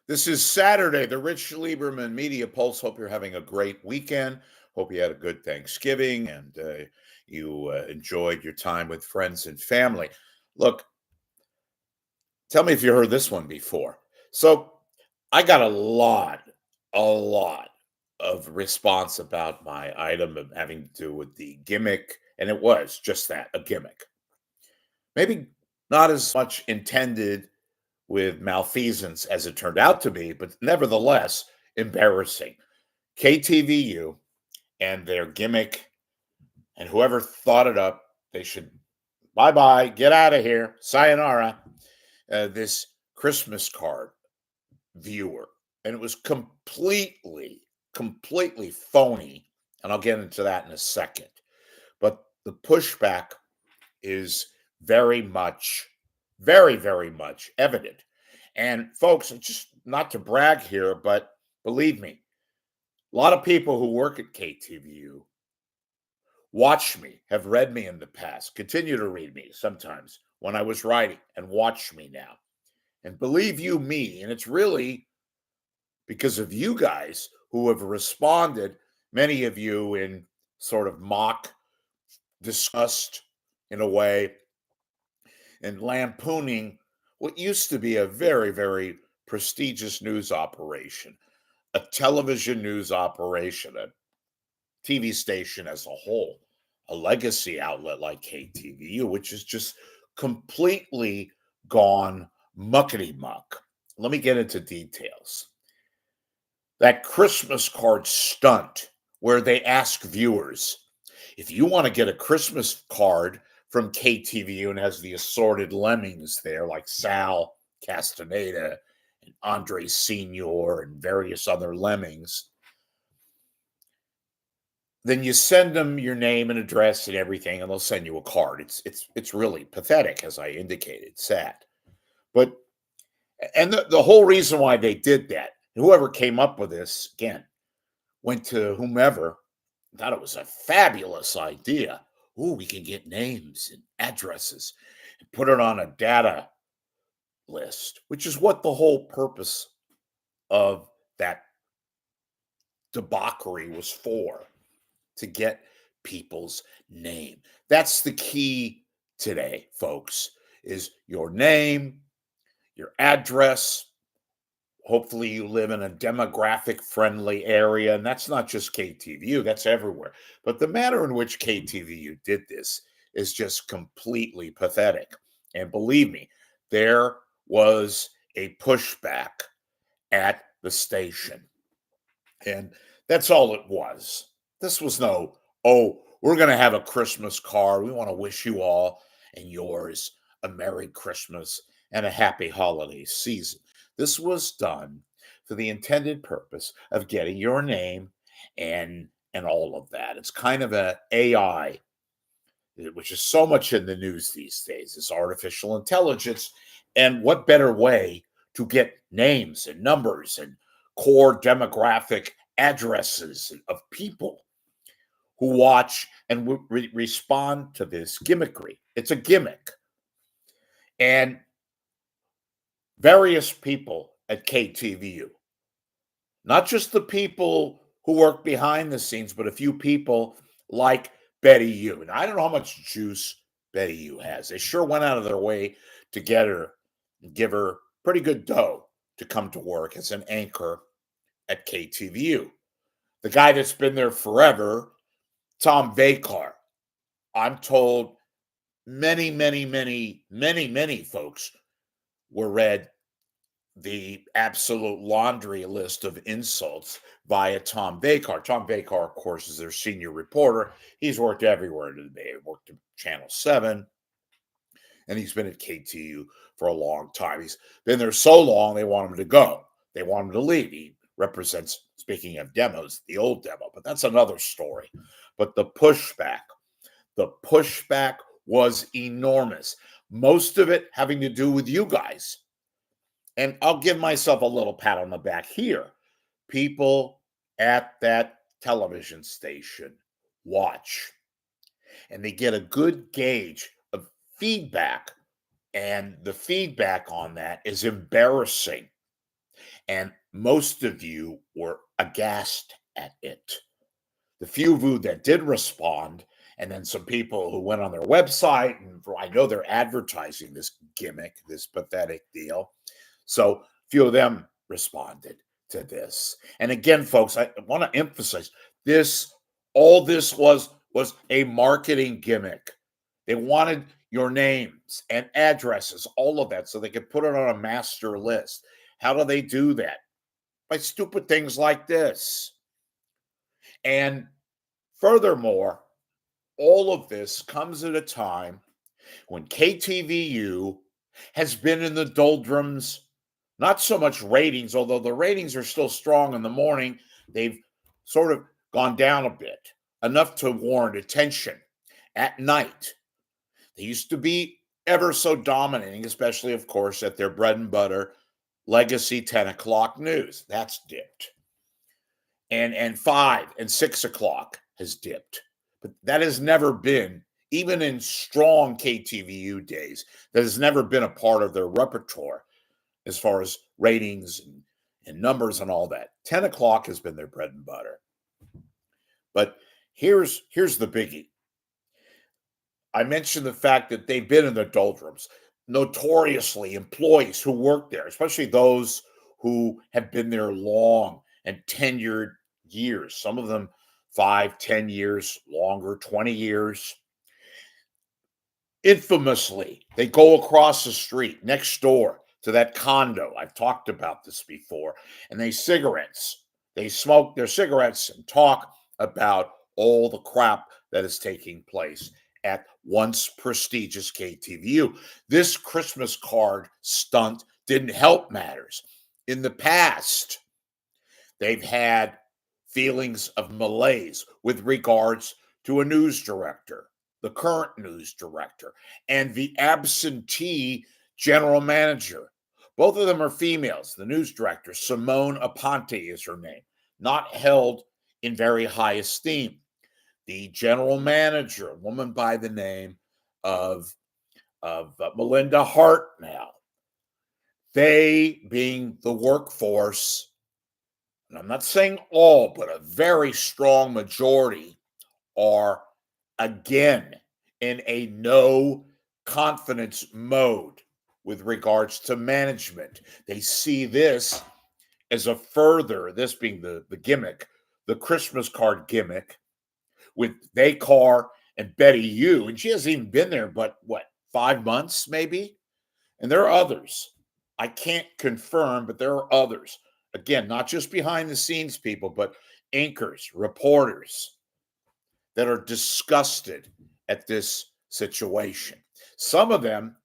This is Saturday, the Rich Lieberman Media Pulse. Hope you're having a great weekend. Hope you had a good Thanksgiving and you enjoyed your time with friends and family. Look, tell me if you heard this one before. So, I got a lot of response about my item of having to do with the gimmick, and it was just that, a gimmick. Maybe not as much intended with malfeasance as it turned out to be, but nevertheless embarrassing. KTVU and their gimmick, and whoever thought it up, they should bye bye, get out of here, sayonara. This Christmas card viewer, and it was completely phony. And I'll get into that in a second. But the pushback is very much evident. And folks, just not to brag here, but believe me, a lot of people who work at KTVU watch me, have read me in the past, continue to read me sometimes when I was writing, and watch me now. And believe you me, and it's really because of you guys who have responded, many of you in sort of mock disgust in a way, and lampooning what used to be a very prestigious news operation, a television news operation, a TV station as a whole, a legacy outlet like KTVU, which is just completely gone muckety muck. Let me get into details. That Christmas card stunt where they ask viewers, if you want to get a Christmas card from KTVU and has the assorted lemmings there, like Sal Castaneda and Andre Senior and various other lemmings, then you send them your name and address and everything, and they'll send you a card. It's really pathetic, as I indicated, sad. But and the whole reason why they did that, whoever came up with this, again, went to whomever, thought it was a fabulous idea. Ooh, we can get names and addresses and put it on a data list, which is what the whole purpose of that debauchery was for, to get people's name. That's the key today, folks, is your name, your address. Hopefully you live in a demographic friendly area, and that's not just KTVU, that's everywhere. But the manner in which KTVU did this is just completely pathetic. And believe me, there was a pushback at the station. And that's all it was. This was no, oh, we're going to have a Christmas card. We want to wish you all and yours a Merry Christmas and a happy holiday season. This was done for the intended purpose of getting your name and all of that. It's kind of an AI, which is so much in the news these days, is artificial intelligence. And what better way to get names and numbers and core demographic addresses of people who watch and respond to this gimmickry. It's a gimmick. And various people at KTVU, not just the people who work behind the scenes, but a few people like Betty U. And I don't know how much juice Betty U has. They sure went out of their way to get her and give her pretty good dough to come to work as an anchor at KTVU. The guy that's been there forever, Tom Vakar. I'm told many folks were read the absolute laundry list of insults via Tom Vakar. Tom Vakar, of course, is their senior reporter. He's worked everywhere today. He worked at Channel 7, and he's been at KTU for a long time. He's been there so long, they want him to go. They want him to leave. He represents, speaking of demos, the old demo, but that's another story. But the pushback was enormous. Most of it having to do with you guys. And I'll give myself a little pat on the back here. People at that television station watch, and they get a good gauge of feedback. And the feedback on that is embarrassing. And most of you were aghast at it. The few of you that did respond, and then some people who went on their website, and I know they're advertising this gimmick, this pathetic deal. So few of them responded to this. And again, folks, I want to emphasize this, all this was a marketing gimmick. They wanted your names and addresses, all of that, so they could put it on a master list. How do they do that? By stupid things like this. And furthermore, all of this comes at a time when KTVU has been in the doldrums, not so much ratings, although the ratings are still strong in the morning. They've sort of gone down a bit, enough to warrant attention. At night, they used to be ever so dominating, especially, of course, at their bread and butter legacy 10 o'clock news. That's dipped. And 5 and 6 o'clock has dipped. But that has never been, even in strong KTVU days, that has never been a part of their repertoire as far as ratings and numbers and all that. 10 o'clock has been their bread and butter. But here's the biggie. I mentioned the fact that they've been in the doldrums. Notoriously, employees who work there, especially those who have been there long and tenured years, some of them 5, 10 years, longer, 20 years. Infamously, they go across the street next door to that condo. I've talked about this before. And they smoke their cigarettes and talk about all the crap that is taking place at once prestigious KTVU. This Christmas card stunt didn't help matters. In the past, they've had feelings of malaise with regards to a news director, the current news director, and the absentee general manager. Both of them are females. The news director, Simone Aponte is her name, not held in very high esteem. The general manager, a woman by the name of Melinda Hart now. They, being the workforce, and I'm not saying all, but a very strong majority, are again in a no confidence mode with regards to management. They see this as a further, this being the gimmick, the Christmas card gimmick, with They Car and Betty Yu, and she hasn't even been there, but 5 months maybe? And there are others. I can't confirm, but there are others. Again, not just behind the scenes people, but anchors, reporters that are disgusted at this situation. Some of them,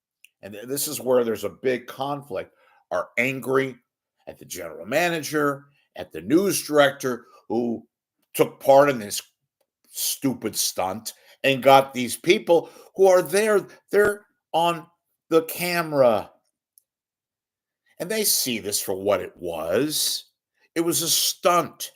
and this is where there's a big conflict, are angry at the general manager, at the news director who took part in this stupid stunt and got these people who are there, they're on the camera and they see this for what it was. It was a stunt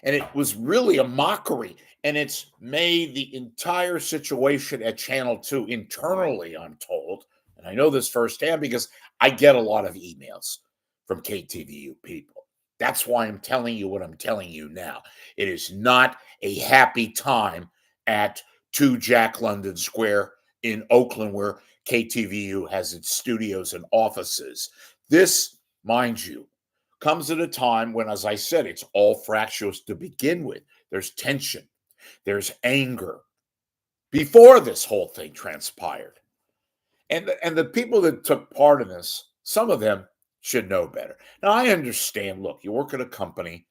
and it was really a mockery, and it's made the entire situation at Channel 2 internally, I'm told, and I know this firsthand because I get a lot of emails from KTVU people. That's why I'm telling you what I'm telling you now. It is not a happy time at 2 Jack London Square in Oakland, where KTVU has its studios and offices. This, mind you, comes at a time when, as I said, it's all fractious to begin with. There's tension, there's anger before this whole thing transpired. And the people that took part in this, some of them should know better. Now, I understand, look, you work at a company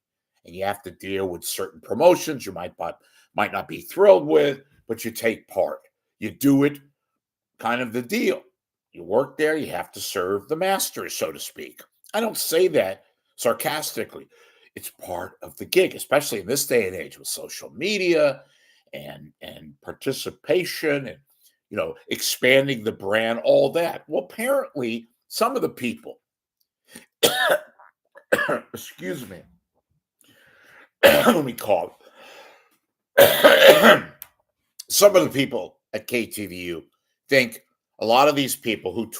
and you have to deal with certain promotions you might not be thrilled with, but you take part. You do it, kind of the deal. You work there, you have to serve the masters, so to speak. I don't say that sarcastically. It's part of the gig, especially in this day and age with social media and participation and expanding the brand, all that. Well, apparently, some of the people, excuse me, let me call it. Some of the people at KTVU think a lot of these people who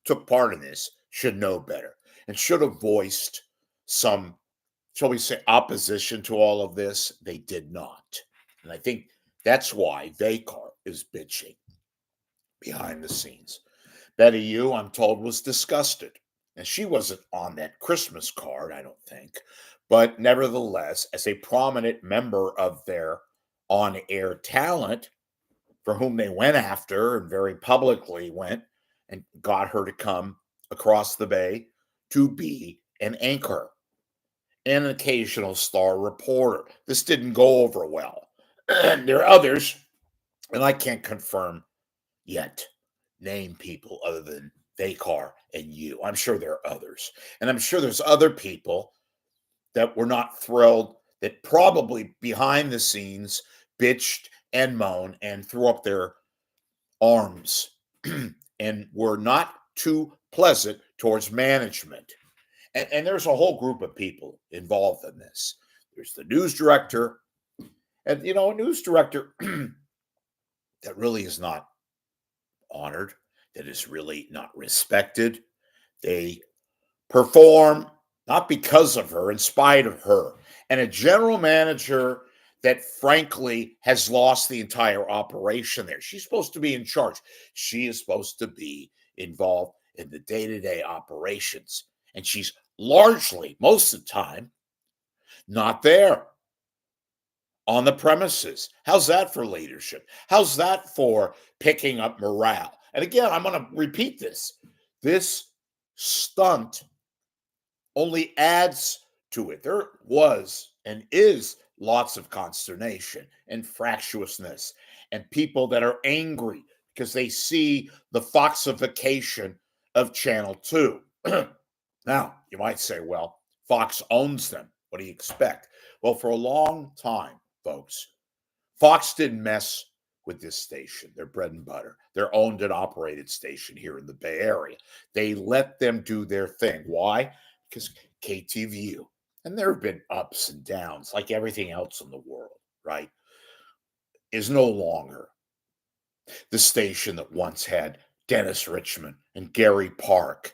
took part in this should know better. and should have voiced some, shall we say, opposition to all of this. They did not. And I think that's why Vakar is bitching behind the scenes. Betty Yu, I'm told, was disgusted. And she wasn't on that Christmas card, I don't think. But nevertheless, as a prominent member of their on air talent, for whom they went after and very publicly went and got her to come across the bay to be an anchor and an occasional star reporter. This didn't go over well. There are others, and I can't confirm yet, name people other than Vakar and you. I'm sure there are others. And I'm sure there's other people that were not thrilled, that probably behind the scenes bitched and moaned and threw up their arms and were not too pleasant towards management. And there's a whole group of people involved in this. There's the news director, and a news director that really is not honored, that is really not respected. They perform not because of her, in spite of her. And a general manager that frankly has lost the entire operation there. She's supposed to be in charge. She is supposed to be involved in the day-to-day operations. And she's largely, most of the time, not there on the premises. How's that for leadership? How's that for picking up morale? And again, I'm going to repeat this. This stunt only adds to it. There was and is lots of consternation and fractiousness and people that are angry because they see the Foxification of Channel 2. Now, you might say, well, Fox owns them. What do you expect? Well, for a long time, folks, Fox didn't mess with this station, their bread and butter, their owned and operated station here in the Bay Area. They let them do their thing. Why? Because KTVU, and there have been ups and downs like everything else in the world, right, is no longer the station that once had Dennis Richmond and Gary Park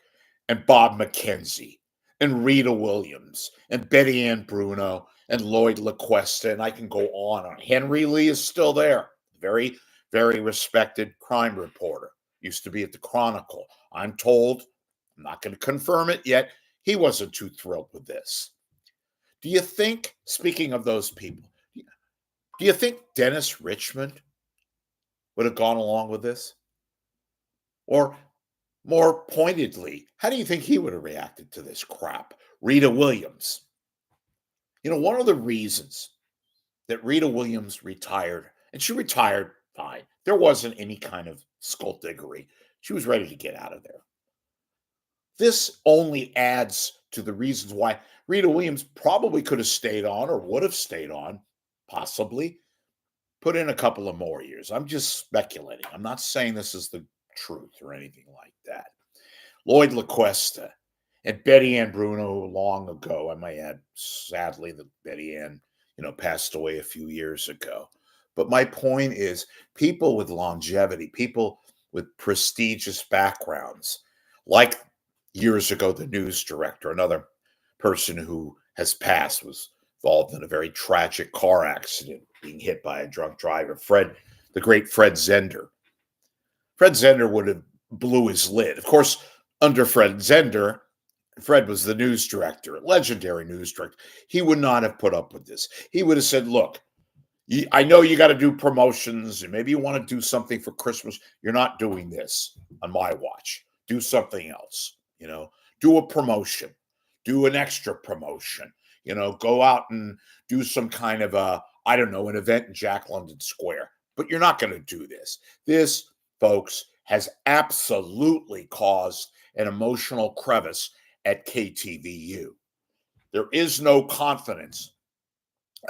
and Bob McKenzie and Rita Williams and Betty Ann Bruno and Lloyd LaQuesta, and I can go on. Henry Lee is still there. Very, very respected crime reporter. Used to be at the Chronicle. I'm told, I'm not going to confirm it yet, he wasn't too thrilled with this. Do you think, speaking of those people, do you think Dennis Richmond would have gone along with this? Or more pointedly, how do you think he would have reacted to this crap? Rita Williams. One of the reasons that Rita Williams retired, and she retired fine, there wasn't any kind of skullduggery. She was ready to get out of there. This only adds to the reasons why Rita Williams probably could have stayed on or would have stayed on, possibly, put in a couple of more years. I'm just speculating. I'm not saying this is the truth or anything like that. Lloyd LaQuesta and Betty Ann Bruno long ago, I might add, sadly, that Betty Ann, passed away a few years ago. But my point is, people with longevity, people with prestigious backgrounds, like years ago, the news director, another person who has passed, was involved in a very tragic car accident, being hit by a drunk driver, the great Fred Zender. Fred Zender would have blew his lid. Of course, under Fred Zender, Fred was the news director, legendary news director. He would not have put up with this. He would have said, look, I know you got to do promotions, and maybe you want to do something for Christmas. You're not doing this on my watch. Do something else. Do a promotion, do an extra promotion, go out and do some kind of an event in Jack London Square. But you're not going to do this. This, folks, has absolutely caused an emotional crevice at KTVU. There is no confidence,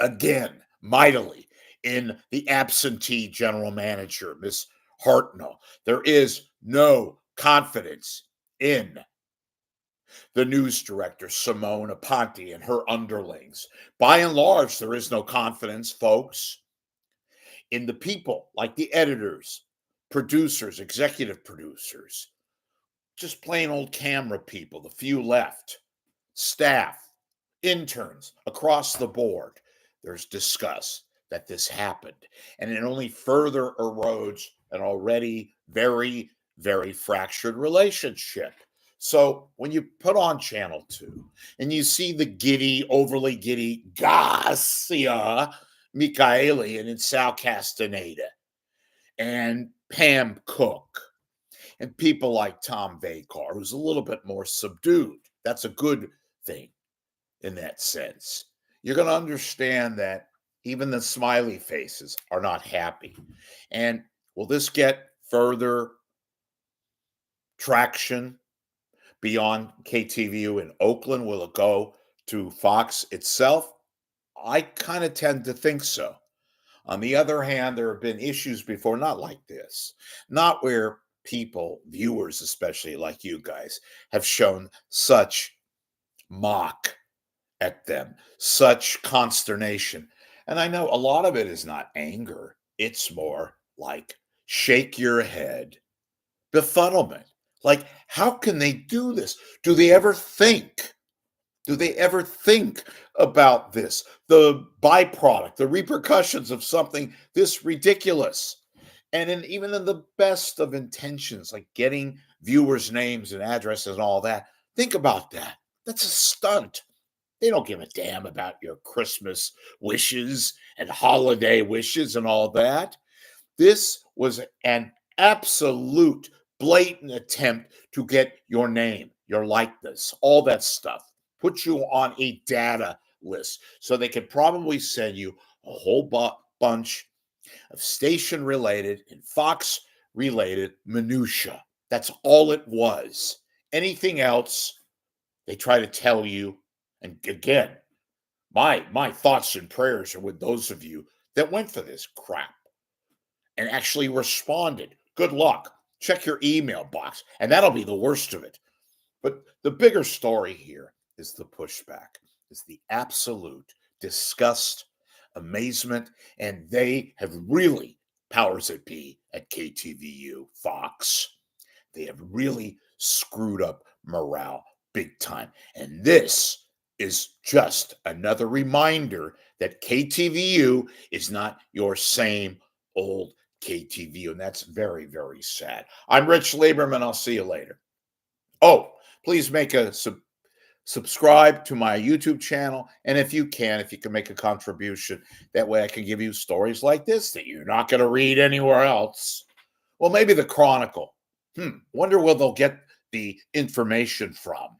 again, mightily, in the absentee general manager, Miss Hartnell. There is no confidence in the news director, Simone Aponte, and her underlings. By and large, there is no confidence, folks, in the people like the editors, producers, executive producers, just plain old camera people, the few left, staff, interns across the board. There's disgust that this happened, and it only further erodes an already very, very fractured relationship. So when you put on Channel 2 and you see the giddy, overly giddy Garcia Michaeli and Sal Castaneda and Pam Cook and people like Tom Vakar, who's a little bit more subdued, that's a good thing in that sense. You're going to understand that even the smiley faces are not happy. And will this get further traction beyond KTVU in Oakland? Will it go to Fox itself? I kind of tend to think so. On the other hand, there have been issues before, not like this, not where people, viewers especially like you guys, have shown such mock at them, such consternation. And I know a lot of it is not anger, it's more like shake your head, befuddlement. Like, how can they do this? Do they ever think? Do they ever think about this? The byproduct, the repercussions of something this ridiculous. And even in the best of intentions, like getting viewers' names and addresses and all that, think about that. That's a stunt. They don't give a damn about your Christmas wishes and holiday wishes and all that. This was an absolute blatant attempt to get your name, your likeness, all that stuff, put you on a data list so they could probably send you a whole bunch of station related and Fox related minutia. That's all it was. Anything else, they try to tell you. And again, my thoughts and prayers are with those of you that went for this crap and actually responded. Good luck. Check your email box, and that'll be the worst of it. But the bigger story here is the pushback, is the absolute disgust, amazement, and they have really, powers that be at KTVU, Fox, they have really screwed up morale big time. And this is just another reminder that KTVU is not your same old KTVU. And that's very, very sad. I'm Rich Lieberman. I'll see you later. Oh, please make a subscribe to my YouTube channel. And if you can make a contribution, that way I can give you stories like this that you're not going to read anywhere else. Well, maybe the Chronicle. Wonder where they'll get the information from.